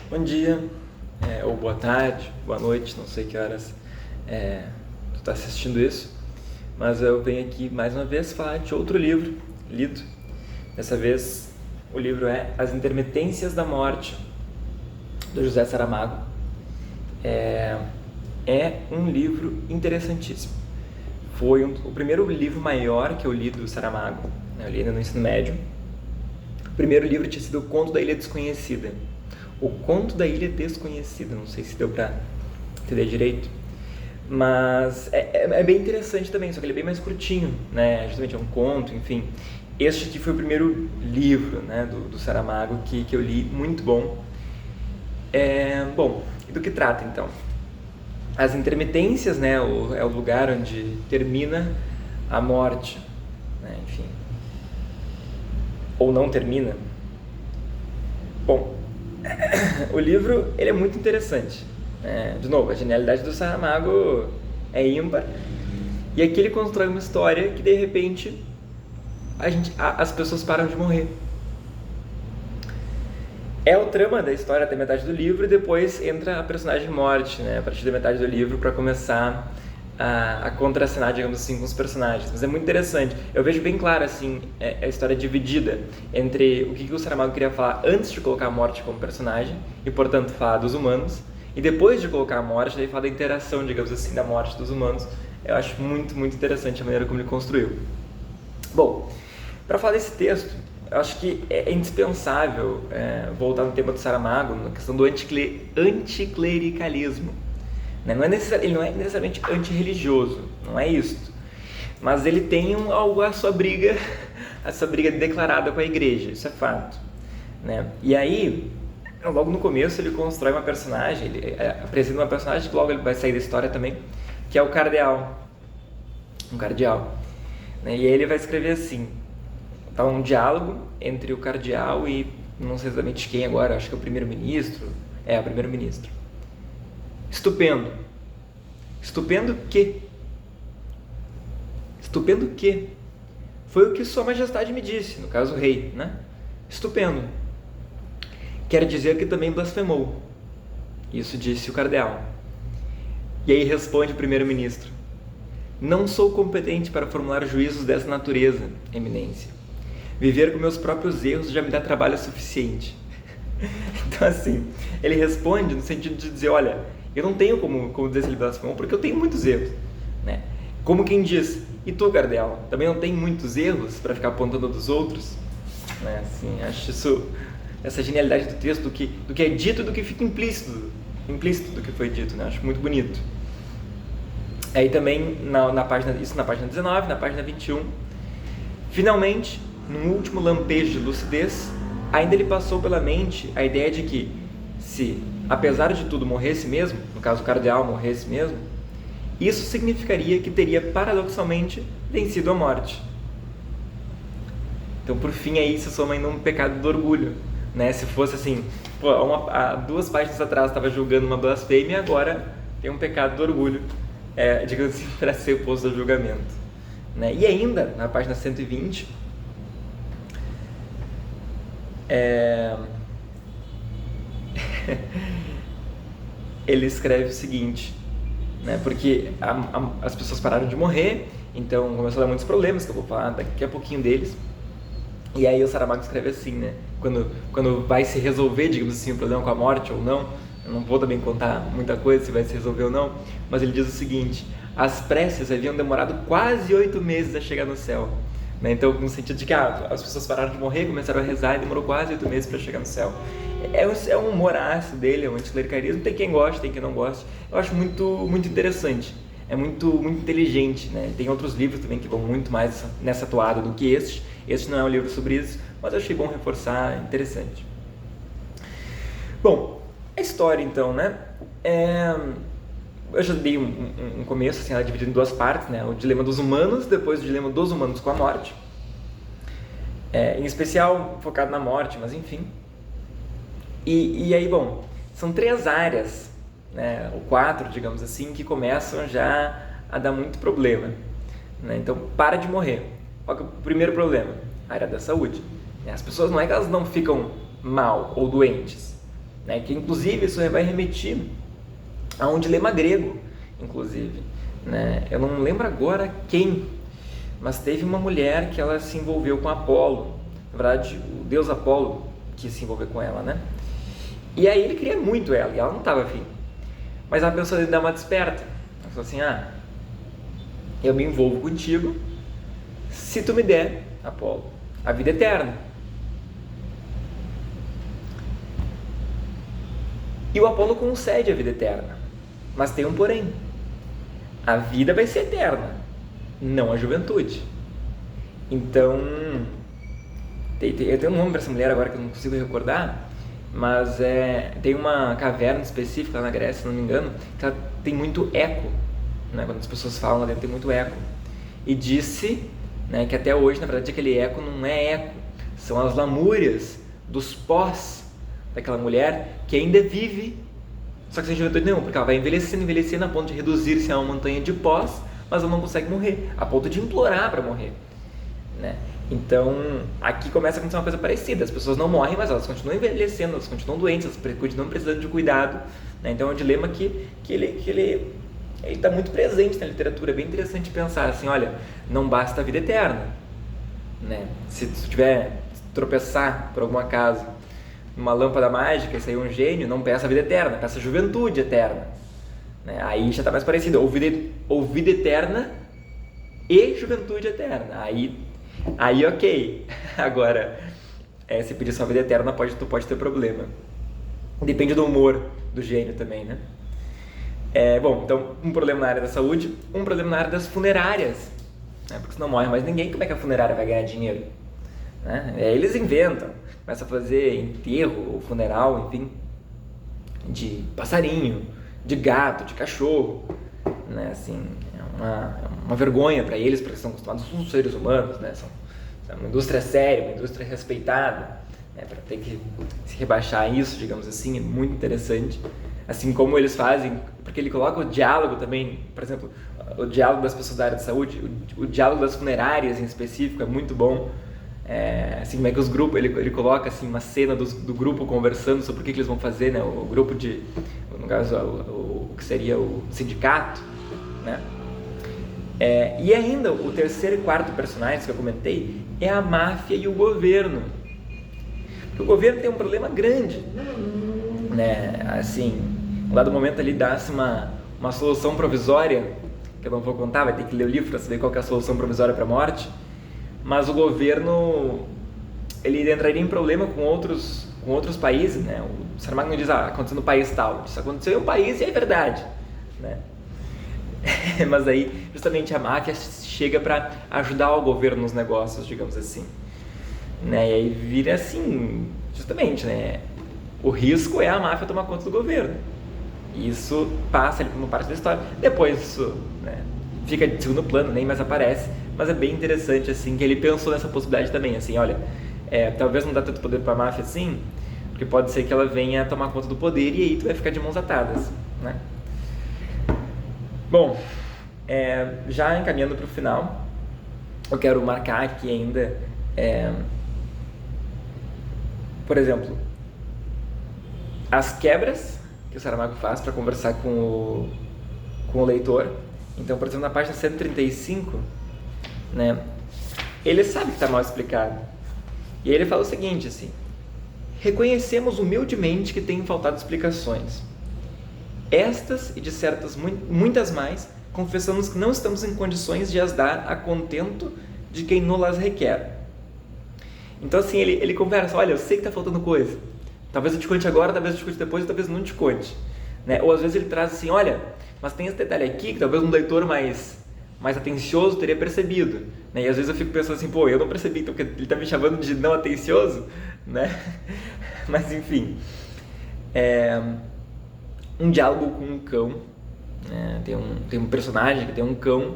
Bom dia, ou boa tarde, boa noite, não sei que horas tu está assistindo isso, mas eu venho aqui mais uma vez falar de outro livro lido. Dessa vez o livro é As Intermitências da Morte, do José Saramago. É um livro interessantíssimo. Foi o primeiro livro maior que eu li do Saramago, eu li ainda no ensino médio. O primeiro livro tinha sido O Conto da Ilha Desconhecida. O Conto da Ilha Desconhecida, não sei se deu pra entender direito, mas é bem interessante também, só que ele é bem mais curtinho, né? Justamente é um conto, enfim. Este aqui foi o primeiro livro, né, do Saramago que eu li, muito bom. Bom, e do que trata então? As intermitências, né, é o lugar onde termina a morte, né, enfim, ou não termina. Bom, o livro ele é muito interessante. De novo, a genialidade do Saramago é ímpar. E aqui ele constrói uma história que de repente as pessoas param de morrer. É o trama da história até metade do livro e depois entra a personagem morte, né, a partir da metade do livro para começar a contracenar, digamos assim, com os personagens. Mas é muito interessante. Eu vejo bem claro, assim, a história dividida entre o que o Saramago queria falar antes de colocar a morte como personagem, e, portanto, falar dos humanos, e depois de colocar a morte, daí falar da interação, digamos assim, da morte dos humanos. Eu acho muito, muito interessante a maneira como ele construiu. Bom, para falar desse texto, eu acho que é indispensável voltar no tema do Saramago, na questão do anticlericalismo. Ele não é necessariamente antirreligioso, não é isso. Mas ele tem a sua briga declarada com a igreja, isso é fato. Né? E aí, logo no começo, ele constrói uma personagem, ele apresenta uma personagem que logo ele vai sair da história também, que é o cardeal. Um cardeal. Né? E aí ele vai escrever assim, tá um diálogo entre o cardeal e não sei exatamente quem agora, acho que é o primeiro-ministro. O primeiro-ministro. Estupendo. Estupendo que? Estupendo que? Foi o que Sua Majestade me disse, no caso o rei, né? Estupendo. Quer dizer que também blasfemou. Isso disse o cardeal. E aí responde o primeiro-ministro: não sou competente para formular juízos dessa natureza, eminência. Viver com meus próprios erros já me dá trabalho suficiente. Então, assim, ele responde no sentido de dizer, olha, eu não tenho como dizer se ele blasfemou, porque eu tenho muitos erros, né? Como quem diz, e tu, cardeal, também não tem muitos erros para ficar apontando dos outros? Né? Assim, acho essa genialidade do texto, do que é dito e do que fica implícito do que foi dito, né? Acho muito bonito. Aí também, na página 19, na página 21, finalmente, num último lampejo de lucidez, ainda lhe passou pela mente a ideia de que, se, apesar de tudo, morresse mesmo, no caso o cardeal morresse mesmo, isso significaria que teria, paradoxalmente, vencido a morte. Então, por fim, aí se soma ainda um pecado do orgulho, né? Se fosse assim, há 2 páginas atrás estava julgando uma blasfêmia, agora tem um pecado do orgulho, digamos assim, para ser posto ao julgamento. Né? E ainda, na página 120, ele escreve o seguinte, né? Porque as pessoas pararam de morrer, então começou a dar muitos problemas, que eu vou falar daqui a pouquinho deles. E aí o Saramago escreve assim, né? Quando vai se resolver, digamos assim, o problema com a morte ou não, eu não vou também contar muita coisa se vai se resolver ou não, mas ele diz o seguinte: as preces haviam demorado quase 8 meses a chegar no céu. Né? Então, no sentido de que as pessoas pararam de morrer, começaram a rezar e demorou quase 8 meses para chegar no céu. É um humor ácido dele, é um anticlericalismo, tem quem goste, tem quem não goste. Eu acho muito, muito interessante, é muito, muito inteligente. Né? Tem outros livros também que vão muito mais nessa toada do que este. Este não é um livro sobre isso, mas eu achei bom reforçar, interessante. Bom, a história então, né? Eu já dei um começo, assim, ela é dividida em 2 partes, né? O dilema dos humanos, depois o dilema dos humanos com a morte. Em especial focado na morte, mas enfim. E aí, bom, são 3 áreas, né? Ou 4, digamos assim, que começam já a dar muito problema. Né? Então, para de morrer. Qual que é o primeiro problema? A área da saúde. As pessoas não é que elas não ficam mal ou doentes, né? Que inclusive isso vai remeter a um dilema grego, inclusive, né? Eu não lembro agora quem, mas teve uma mulher que ela se envolveu com Apolo, na verdade o deus Apolo que se envolveu com ela, né? E aí ele queria muito ela e ela não estava afim, mas ela pensou em dar uma desperta. Ela falou assim: eu me envolvo contigo se tu me der, Apolo, a vida eterna. E o Apolo concede a vida eterna, mas tem um porém: a vida vai ser eterna, não a juventude. Então, eu tenho um nome para essa mulher agora que eu não consigo recordar, mas tem uma caverna específica lá na Grécia, se não me engano, que ela tem muito eco, né? Quando as pessoas falam lá dentro tem muito eco. E disse, né, que até hoje, na verdade, aquele eco não é eco, são as lamúrias dos pós daquela mulher que ainda vive, só que sem juventude nenhuma, porque ela vai envelhecendo a ponto de reduzir-se a uma montanha de pós, mas ela não consegue morrer, a ponto de implorar para morrer, né? Então, aqui começa a acontecer uma coisa parecida. As pessoas não morrem, mas elas continuam envelhecendo, elas continuam doentes, elas continuam precisando de cuidado, né? Então, é um dilema que ele está muito presente na literatura. É bem interessante pensar assim: olha, não basta a vida eterna, né? Se tu tropeçar por algum acaso numa lâmpada mágica e sair um gênio, não peça a vida eterna, peça a juventude eterna, né? Aí já está mais parecido, ou vida eterna e juventude eterna. Aí ok. Agora, se pedir só vida eterna, tu pode ter problema. Depende do humor do gênio também, né? Bom, então, um problema na área da saúde, um problema na área das funerárias, né? Porque se não morre mais ninguém, como é que a funerária vai ganhar dinheiro, né? Eles inventam, começam a fazer enterro, funeral, enfim, de passarinho, de gato, de cachorro, né? Assim, é uma vergonha para eles, porque estão acostumados com os seres humanos, né? É uma indústria séria, uma indústria respeitada, né? Para ter que se rebaixar isso, digamos assim, é muito interessante. Assim como eles fazem, porque ele coloca o diálogo também, por exemplo, o diálogo das pessoas da área de saúde, o diálogo das funerárias em específico é muito bom. Assim, como é que os grupos, ele coloca assim uma cena do grupo conversando sobre o que eles vão fazer, né? O grupo no caso, o que seria o sindicato, né? E ainda o terceiro e quarto personagens que eu comentei é a máfia e o governo. Porque o governo tem um problema grande, né? Assim, um dado momento ali dá-se uma solução provisória, que eu não vou contar, vai ter que ler o livro para saber qual que é a solução provisória para a morte, mas o governo ele entraria em problema com outros países, né? O Saramago não diz: aconteceu no país tal, isso aconteceu em um país e é verdade, né? Mas aí justamente a máfia chega para ajudar o governo nos negócios, digamos assim, né? E aí vira assim, justamente, né? O risco é a máfia tomar conta do governo. Isso passa ali como parte da história. Depois isso, né, fica de segundo plano, nem mais aparece, mas é bem interessante assim que ele pensou nessa possibilidade também, assim, olha, talvez não dá tanto poder para a máfia assim, porque pode ser que ela venha tomar conta do poder e aí tu vai ficar de mãos atadas, né? Bom, já encaminhando para o final, eu quero marcar aqui ainda, por exemplo, as quebras que o Saramago faz para conversar com o leitor. Então, por exemplo, na página 135, né, ele sabe que está mal explicado. E ele fala o seguinte, assim: reconhecemos humildemente que tem faltado explicações. Estas e de certas muitas mais, confessamos que não estamos em condições de as dar a contento de quem nos requer. Então, assim, ele conversa: olha, eu sei que está faltando coisa. Talvez eu te conte agora, talvez eu te conte depois, talvez não te conte, né? Ou às vezes ele traz assim: olha, mas tem esse detalhe aqui que talvez um leitor mais atencioso teria percebido, né? E às vezes eu fico pensando assim: pô, eu não percebi, então, porque ele está me chamando de não atencioso, né? Mas enfim, um diálogo com um cão, né? Tem um personagem que tem um cão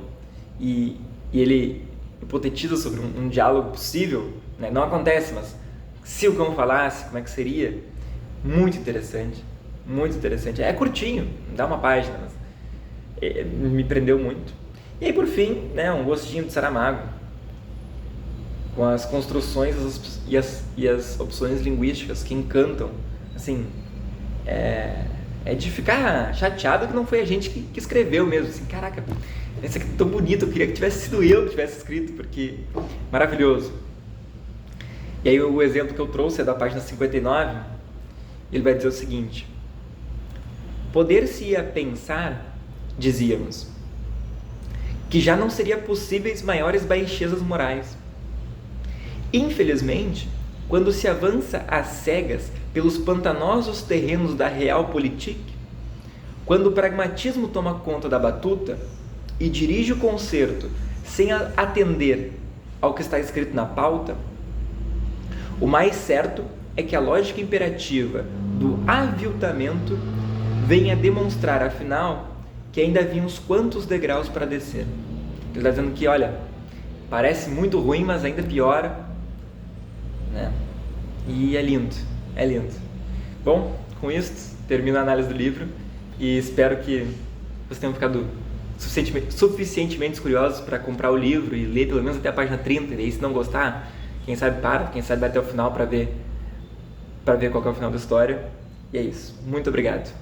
e ele hipotetiza sobre um diálogo possível, né? Não acontece, mas se o cão falasse, como é que seria? Muito interessante, muito interessante. É curtinho, dá uma página, mas me prendeu muito. E aí, por fim, né, um gostinho de Saramago, com as construções e as opções linguísticas que encantam. Assim, é de ficar chateado que não foi a gente que escreveu mesmo. Assim, caraca, esse aqui é tão bonito, eu queria que tivesse sido eu que tivesse escrito, porque maravilhoso. E aí o exemplo que eu trouxe é da página 59, ele vai dizer o seguinte: poder-se-ia pensar, dizíamos, que já não seria possíveis maiores baixezas morais. Infelizmente, quando se avança às cegas pelos pantanosos terrenos da realpolitik, quando o pragmatismo toma conta da batuta e dirige o concerto sem atender ao que está escrito na pauta, o mais certo é que a lógica imperativa do aviltamento venha demonstrar, afinal, que ainda havia uns quantos degraus para descer. Ele está dizendo que, olha, parece muito ruim, mas ainda piora, né? E é lindo, é lindo. Bom, com isso, termino a análise do livro e espero que vocês tenham ficado suficientemente curiosos para comprar o livro e ler pelo menos até a página 30, e aí, se não gostar, quem sabe para, quem sabe vai até o final para ver qual que é o final da história. E é isso. Muito obrigado.